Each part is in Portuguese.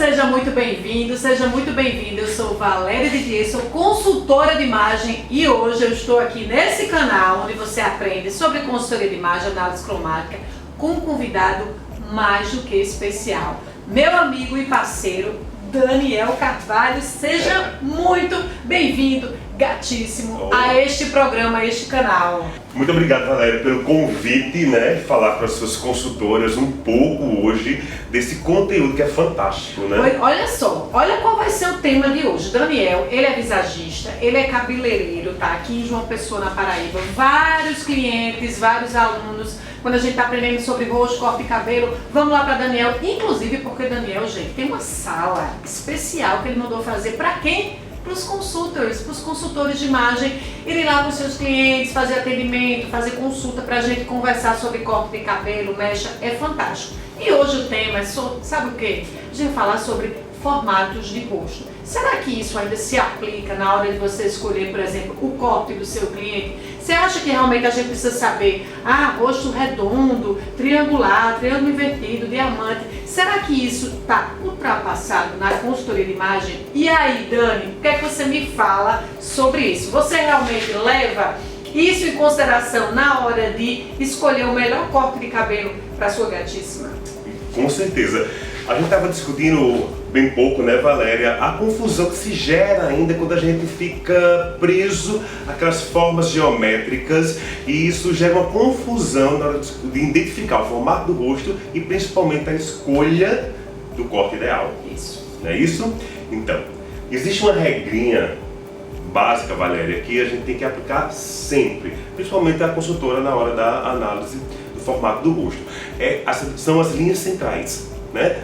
seja muito bem-vindo, seja muito bem-vinda. Eu sou Valéria Didier, sou consultora de imagem e hoje eu estou aqui nesse canal onde você aprende sobre consultoria de imagem, análise cromática, com um convidado mais do que especial. Meu amigo e parceiro, Daniel Carvalho, seja muito bem-vindo, gatíssimo, a este programa, a este canal. Muito obrigado, Valéria, pelo convite, de falar para as suas consultoras um pouco hoje desse conteúdo que é fantástico, Olha só, olha qual vai ser o tema de hoje. Daniel, ele é visagista, ele é cabeleireiro, tá aqui em João Pessoa, na Paraíba. Vários clientes, vários alunos, quando a gente está aprendendo sobre rosto, corpo e cabelo, vamos lá para Daniel. Inclusive porque Daniel, gente, tem uma sala especial que ele mandou fazer para quem? Para os consultores, para os consultores de imagem, irem lá com os seus clientes, fazer atendimento, fazer consulta para a gente conversar sobre corte de cabelo, mecha, é fantástico. E hoje o tema é sobre, sabe o quê? A gente vai falar sobre formatos de rosto. Será que isso ainda se aplica na hora de você escolher, por exemplo, o corte do seu cliente? Você acha que realmente a gente precisa saber, rosto redondo, triangular, triângulo invertido, diamante? Será que isso está ultrapassado na consultoria de imagem? E aí, Dani, o que é que você me fala sobre isso? Você realmente leva isso em consideração na hora de escolher o melhor corte de cabelo para sua gatíssima? Com certeza. A gente estava discutindo bem pouco, Valéria, a confusão que se gera ainda quando a gente fica preso àquelas formas geométricas, e isso gera uma confusão na hora de identificar o formato do rosto e principalmente a escolha do corte ideal. Isso. Não é isso? Então, existe uma regrinha básica, Valéria, que a gente tem que aplicar sempre, principalmente a consultora na hora da análise do formato do rosto. São as linhas centrais.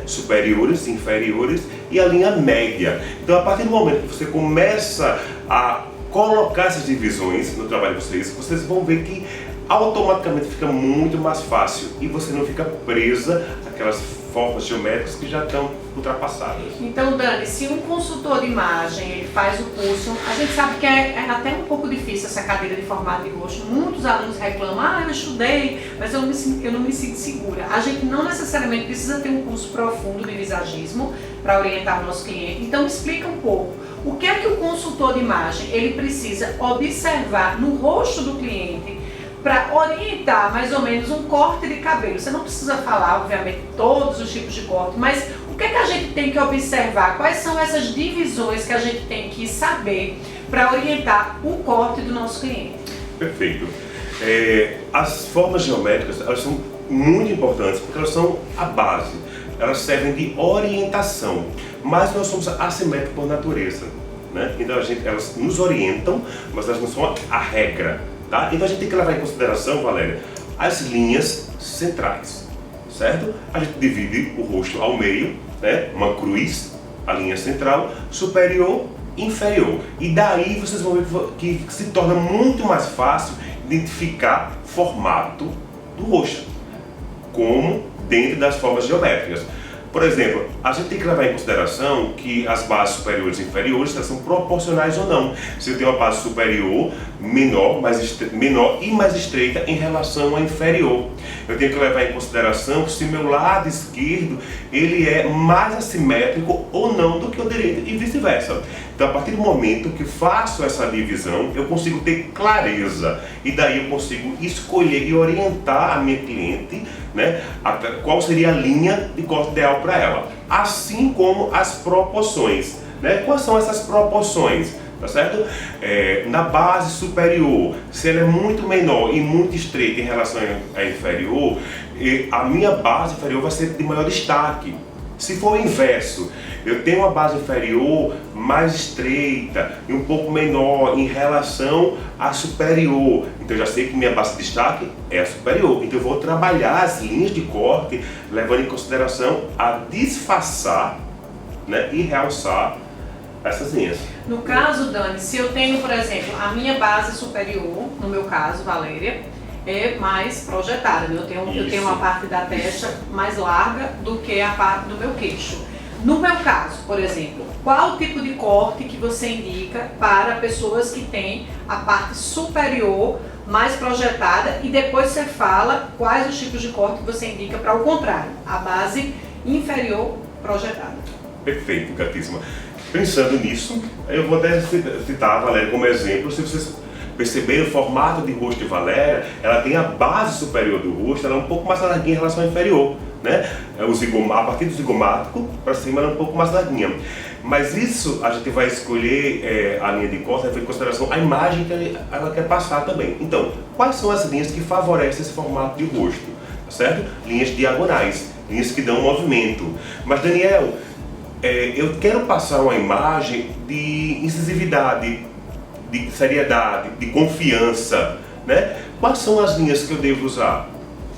Superiores, inferiores e a linha média. Então, a partir do momento que você começa a colocar essas divisões no trabalho de vocês vão ver que automaticamente fica muito mais fácil e você não fica presa àquelas formas geométricas que já estão ultrapassadas. Então, Dani, se um consultor de imagem ele faz o curso, a gente sabe que é até um pouco difícil essa cadeira de formato de rosto. Muitos alunos reclamam, eu estudei, mas eu não me sinto segura. A gente não necessariamente precisa ter um curso profundo de visagismo para orientar o nosso cliente. Então, explica um pouco. O que é que o consultor de imagem ele precisa observar no rosto do cliente para orientar mais ou menos um corte de cabelo? Você não precisa falar, obviamente, todos os tipos de corte, mas o que é que a gente tem que observar? Quais são essas divisões que a gente tem que saber para orientar o corte do nosso cliente? Perfeito. As formas geométricas, elas são muito importantes porque elas são a base. Elas servem de orientação, mas nós somos assimétricos por natureza, Então elas nos orientam, mas elas não são a regra. Tá? Então a gente tem que levar em consideração, Valéria, as linhas centrais, certo? A gente divide o rosto ao meio, uma cruz, a linha central, superior e inferior. E daí vocês vão ver que se torna muito mais fácil identificar o formato do rosto, como dentro das formas geométricas. Por exemplo, a gente tem que levar em consideração que as bases superiores e inferiores elas são proporcionais ou não. Se eu tenho uma base superior menor e mais estreita em relação à inferior, eu tenho que levar em consideração se meu lado esquerdo ele é mais assimétrico ou não do que o direito e vice-versa. Então, a partir do momento que faço essa divisão, eu consigo ter clareza e daí eu consigo escolher e orientar a minha cliente, qual seria a linha de corte ideal para ela, assim como as proporções, Quais são essas proporções? Tá certo? Na base superior, se ela é muito menor e muito estreita em relação à inferior, a minha base inferior vai ser de maior destaque. Se for o inverso, eu tenho uma base inferior mais estreita e um pouco menor em relação à superior, então eu já sei que minha base de destaque é a superior. Então eu vou trabalhar as linhas de corte levando em consideração a disfarçar e realçar essas linhas. No caso, Dani, se eu tenho, por exemplo, a minha base superior, no meu caso, Valéria, é mais projetada. Eu tenho uma parte da testa mais larga do que a parte do meu queixo. No meu caso, por exemplo, qual o tipo de corte que você indica para pessoas que têm a parte superior mais projetada e depois você fala quais os tipos de corte que você indica para o contrário, a base inferior projetada? Perfeito, gatíssima. Pensando nisso, eu vou até citar a Valéria como exemplo. Se vocês perceberem o formato de rosto de Valéria, ela tem a base superior do rosto, ela é um pouco mais larguinha em relação ao inferior, né? A partir do zigomático para cima ela é um pouco mais larguinha. Mas isso a gente vai escolher a linha de corte, levando em consideração a imagem que ela quer passar também. Então, quais são as linhas que favorecem esse formato de rosto? Tá certo? Linhas diagonais, linhas que dão movimento. Mas Daniel, eu quero passar uma imagem de incisividade, de seriedade, de confiança, né? Quais são as linhas que eu devo usar?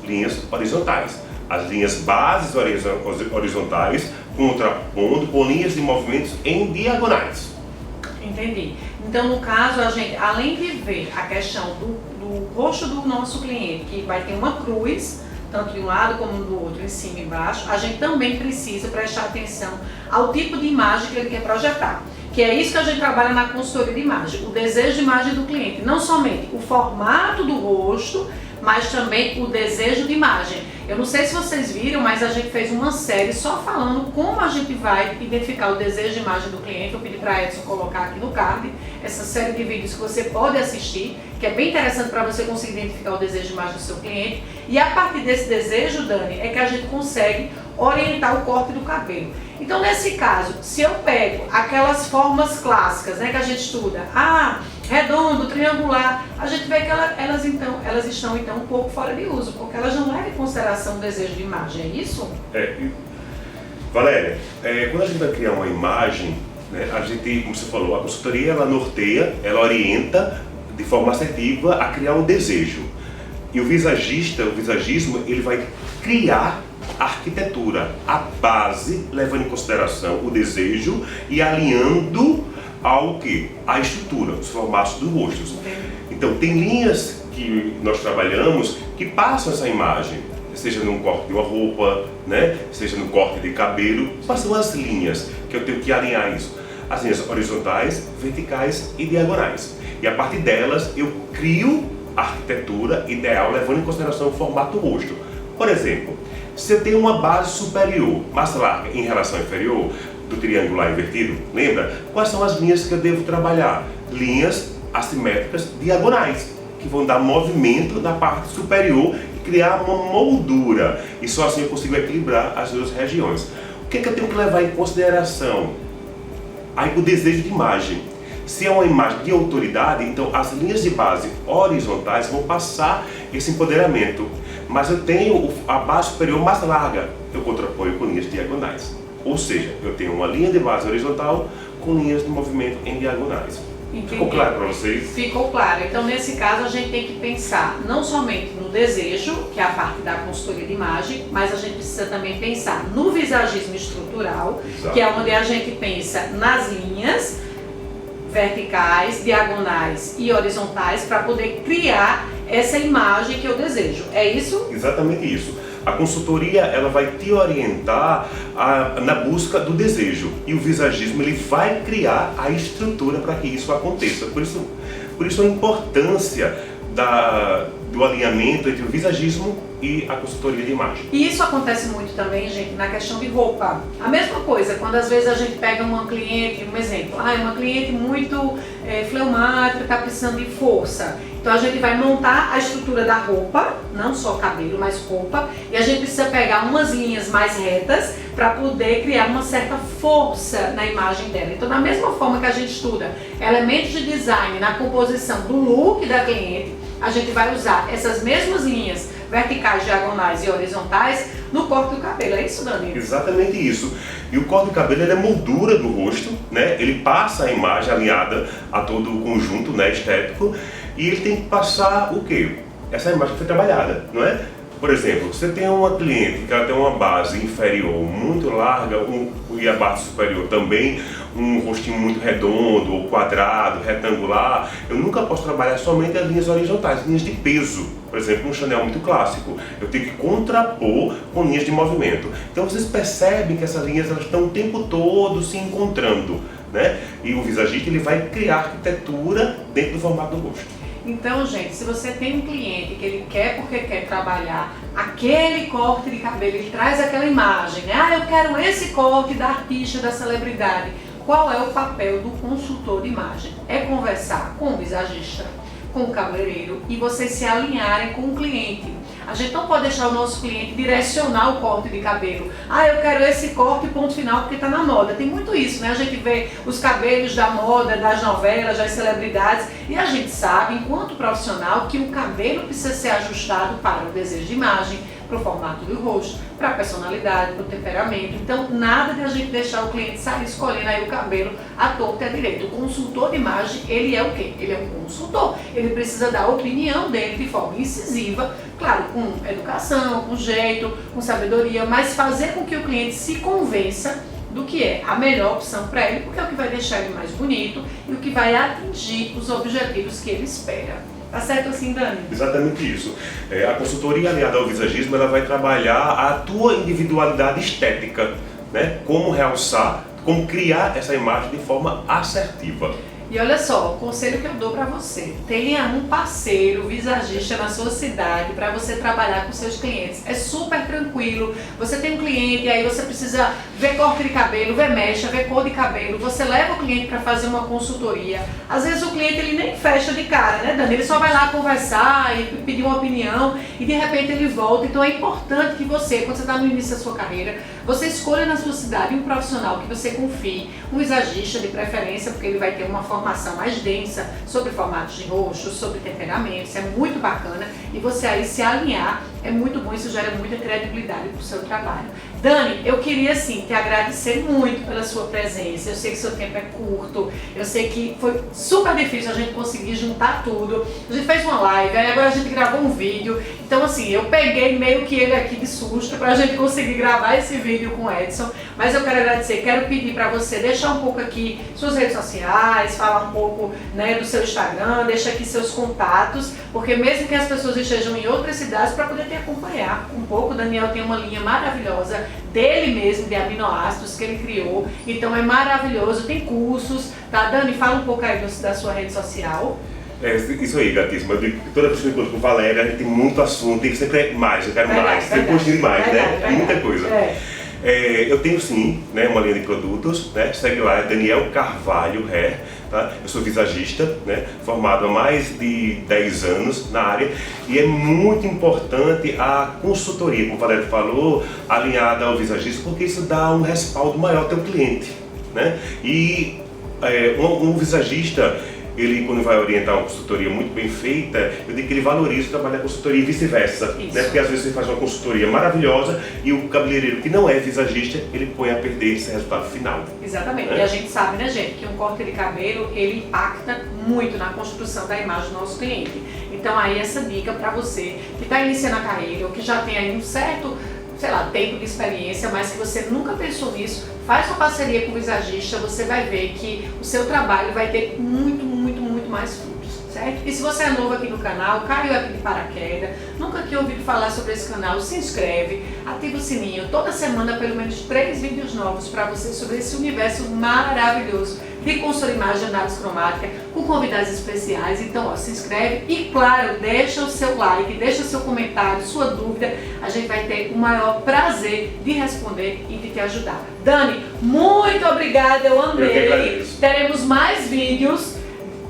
Linhas horizontais. As linhas bases horizontais, contrapondo com linhas de movimentos em diagonais. Entendi. Então, no caso, a gente, além de ver a questão do rosto do nosso cliente, que vai ter uma cruz, tanto de um lado como do outro, em cima e embaixo, a gente também precisa prestar atenção ao tipo de imagem que ele quer projetar. Que é isso que a gente trabalha na consultoria de imagem, o desejo de imagem do cliente. Não somente o formato do rosto, mas também o desejo de imagem. Eu não sei se vocês viram, mas a gente fez uma série só falando como a gente vai identificar o desejo de imagem do cliente. Eu pedi para a Edson colocar aqui no card essa série de vídeos que você pode assistir, que é bem interessante para você conseguir identificar o desejo de imagem do seu cliente. E a partir desse desejo, Dani, é que a gente consegue orientar o corte do cabelo. Então, nesse caso, se eu pego aquelas formas clássicas, né, que a gente estuda, redondo, triangular, a gente vê que elas estão então um pouco fora de uso, porque elas não levam em consideração o desejo de imagem, é isso? Valéria, quando a gente vai criar uma imagem, né, a gente, como você falou, a consultoria ela norteia, ela orienta de forma assertiva a criar um desejo. E o visagismo, ele vai criar a arquitetura, a base, levando em consideração o desejo e alinhando ao que? A estrutura, os formatos do rosto. Então, tem linhas que nós trabalhamos que passam essa imagem, seja no corte de uma roupa, né? Seja no corte de cabelo. Quais são as linhas que eu tenho que alinhar isso? As linhas horizontais, verticais e diagonais. E a partir delas, eu crio a arquitetura ideal, levando em consideração o formato do rosto. Por exemplo, se eu tenho uma base superior mais larga em relação ao inferior, do triangular invertido, lembra? Quais são as linhas que eu devo trabalhar? Linhas assimétricas diagonais, que vão dar movimento na parte superior e criar uma moldura. E só assim eu consigo equilibrar as duas regiões. O que é que eu tenho que levar em consideração? Aí o desejo de imagem. Se é uma imagem de autoridade, então as linhas de base horizontais vão passar esse empoderamento. Mas eu tenho a base superior mais larga, eu contraponho com linhas diagonais. Ou seja, eu tenho uma linha de base horizontal com linhas de movimento em diagonais. Entendi. Ficou claro para vocês? Ficou claro. Então, nesse caso, a gente tem que pensar não somente no desejo, que é a parte da consultoria de imagem, mas a gente precisa também pensar no visagismo estrutural, Exato. Que é onde a gente pensa nas linhas verticais, diagonais e horizontais para poder criar essa imagem que eu desejo. É isso? Exatamente isso. A consultoria ela vai te orientar na busca do desejo e o visagismo ele vai criar a estrutura para que isso aconteça. Por isso a importância do alinhamento entre o visagismo e a consultoria de imagem. E isso acontece muito também, gente, na questão de roupa. A mesma coisa, quando às vezes a gente pega uma cliente, um exemplo, uma cliente muito fleumática, está precisando de força. Então a gente vai montar a estrutura da roupa, não só cabelo, mas roupa, e a gente precisa pegar umas linhas mais retas para poder criar uma certa força na imagem dela. Então, da mesma forma que a gente estuda elementos de design na composição do look da cliente, a gente vai usar essas mesmas linhas verticais, diagonais e horizontais no corte do cabelo. É isso, Dani? Exatamente isso. E o corte do cabelo ele é moldura do rosto, né? Ele passa a imagem alinhada a todo o conjunto, né, estético, e ele tem que passar o quê? Essa imagem foi trabalhada, não é? Por exemplo, você tem uma cliente que ela tem uma base inferior muito larga e a base superior também, um rostinho muito redondo, ou quadrado, retangular. Eu nunca posso trabalhar somente as linhas horizontais, linhas de peso. Por exemplo, um Chanel muito clássico. Eu tenho que contrapor com linhas de movimento. Então vocês percebem que essas linhas elas estão o tempo todo se encontrando, né? E o visagista ele vai criar arquitetura dentro do formato do rosto. Então, gente, se você tem um cliente que ele quer porque quer trabalhar aquele corte de cabelo, ele traz aquela imagem, né? Ah, eu quero esse corte da artista, da celebridade. Qual é o papel do consultor de imagem? É conversar com o visagista, com o cabeleireiro e vocês se alinharem com o cliente. A gente não pode deixar o nosso cliente direcionar o corte de cabelo. Ah, eu quero esse corte, ponto final, porque está na moda. Tem muito isso, né? A gente vê os cabelos da moda, das novelas, das celebridades, e a gente sabe, enquanto profissional, que o cabelo precisa ser ajustado para o desejo de imagem, para o formato do rosto, para a personalidade, para o temperamento. Então, nada de a gente deixar o cliente sair escolhendo aí o cabelo à torta e à direita. O consultor de imagem, ele é o quê? Ele é um consultor. Ele precisa dar a opinião dele de forma incisiva, claro, com educação, com jeito, com sabedoria, mas fazer com que o cliente se convença do que é a melhor opção para ele, porque é o que vai deixar ele mais bonito e o que vai atingir os objetivos que ele espera. Tá certo assim, Dani? Exatamente isso. A consultoria aliada ao visagismo, ela vai trabalhar a tua individualidade estética, né? Como realçar, como criar essa imagem de forma assertiva. E olha só, o conselho que eu dou para você: tenha um parceiro visagista na sua cidade para você trabalhar com seus clientes. É super tranquilo. Você tem um cliente e aí você precisa ver corte de cabelo, ver mecha, ver cor de cabelo. Você leva o cliente para fazer uma consultoria. Às vezes o cliente ele nem fecha de cara, né, Dani? Ele só vai lá conversar e pedir uma opinião e de repente ele volta. Então é importante que você, quando você está no início da sua carreira, você escolha na sua cidade um profissional que você confie, um visagista de preferência, porque ele vai ter uma formação mais densa sobre formatos de rosto, sobre temperamento. Isso é muito bacana e você aí se alinhar é muito bom, isso gera muita credibilidade para o seu trabalho. Dani, eu queria assim te agradecer muito pela sua presença. Eu sei que seu tempo é curto, eu sei que foi super difícil a gente conseguir juntar tudo. A gente fez uma live, aí agora a gente gravou um vídeo. Então assim, eu peguei meio que ele aqui de susto para a gente conseguir gravar esse vídeo com o Edson. Mas eu quero agradecer, quero pedir para você deixar um pouco aqui suas redes sociais, falar um pouco, né, do seu Instagram, deixa aqui seus contatos, porque mesmo que as pessoas estejam em outras cidades, para poder te acompanhar um pouco. O Daniel tem uma linha maravilhosa dele mesmo, de aminoácidos que ele criou, então é maravilhoso, tem cursos, tá? Dani, fala um pouco aí da sua rede social. É isso aí, gatíssimo. Eu digo que toda vez que eu encontro com Valéria, a gente tem muito assunto, tem sempre mais, eu quero mais, sempre curtindo mais, né? É muita coisa. Eu tenho sim, né, uma linha de produtos, né? Segue lá, é Daniel Carvalho Hair, tá? Eu sou visagista, né, formado há mais de 10 anos na área, e é muito importante a consultoria, como o Valério falou, alinhada ao visagista, porque isso dá um respaldo maior ao teu cliente, né? E um visagista, ele, quando vai orientar uma consultoria muito bem feita, eu digo que ele valoriza o trabalho da consultoria e vice-versa, né? Porque às vezes você faz uma consultoria maravilhosa e o cabeleireiro que não é visagista, ele põe a perder esse resultado final. Exatamente, né? E a gente sabe, né, gente, que um corte de cabelo, ele impacta muito na construção da imagem do nosso cliente. Então aí essa dica para você que está iniciando a carreira ou que já tem aí um certo, sei lá, tempo de experiência, mas que você nunca pensou nisso, faz uma parceria com o visagista, você vai ver que o seu trabalho vai ter muito mais frutos, certo? E se você é novo aqui no canal, caiu aqui de paraquedas, nunca tinha ouvido falar sobre esse canal, se inscreve, ativa o sininho, toda semana pelo menos 3 vídeos novos para você sobre esse universo maravilhoso de consultoria de imagem, análise cromática, com convidados especiais. Então, ó, se inscreve e, claro, deixa o seu like, deixa o seu comentário, sua dúvida. A gente vai ter o maior prazer de responder e de te ajudar. Dani, muito obrigada, eu amei. Teremos mais vídeos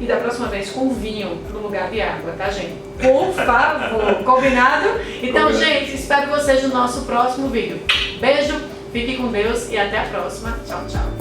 e da próxima vez com vinho no lugar de água, tá, gente? Por favor, combinado? Então, gente, espero vocês no nosso próximo vídeo. Beijo, fique com Deus e até a próxima. Tchau, tchau.